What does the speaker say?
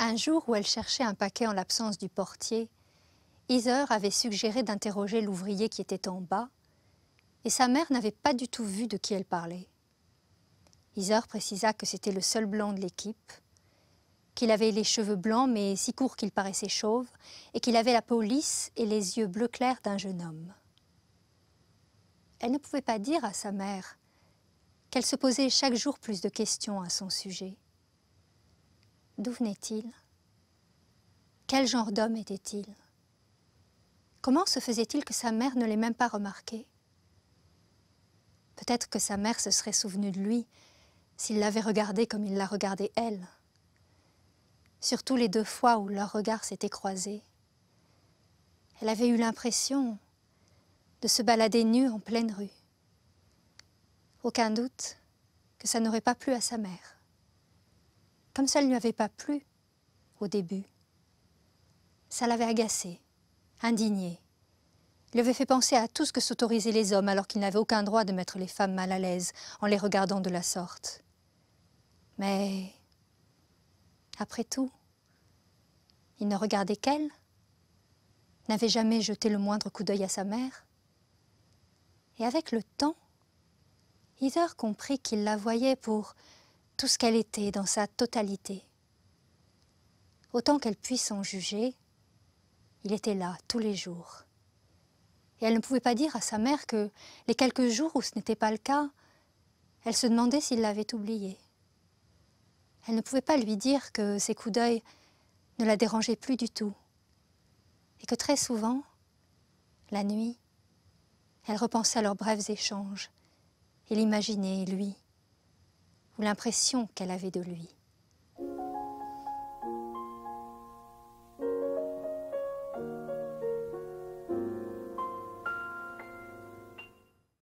Un jour où elle cherchait un paquet en l'absence du portier, Heather avait suggéré d'interroger l'ouvrier qui était en bas, et sa mère n'avait pas du tout vu de qui elle parlait. Heather précisa que c'était le seul blanc de l'équipe, qu'il avait les cheveux blancs mais si courts qu'il paraissait chauve, et qu'il avait la peau lisse et les yeux bleu clair d'un jeune homme. Elle ne pouvait pas dire à sa mère qu'elle se posait chaque jour plus de questions à son sujet. D'où venait-il? Quel genre d'homme était-il? Comment se faisait-il que sa mère ne l'ait même pas remarqué? Peut-être que sa mère se serait souvenue de lui s'il l'avait regardé comme il la regardait elle. Surtout les 2 fois où leurs regards s'étaient croisés. Elle avait eu l'impression de se balader nue en pleine rue. Aucun doute que ça n'aurait pas plu à sa mère. Comme ça ne lui avait pas plu au début. Ça l'avait agacé, indigné. Il lui avait fait penser à tout ce que s'autorisaient les hommes alors qu'ils n'avaient aucun droit de mettre les femmes mal à l'aise en les regardant de la sorte. Mais, après tout, il ne regardait qu'elle, n'avait jamais jeté le moindre coup d'œil à sa mère. Et avec le temps, Heather comprit qu'il la voyait pour tout ce qu'elle était dans sa totalité. Autant qu'elle puisse en juger, il était là tous les jours. Et elle ne pouvait pas dire à sa mère que les quelques jours où ce n'était pas le cas, elle se demandait s'il l'avait oubliée. Elle ne pouvait pas lui dire que ses coups d'œil ne la dérangeaient plus du tout. Et que très souvent, la nuit, elle repensait à leurs brefs échanges et l'imaginait, lui, ou l'impression qu'elle avait de lui.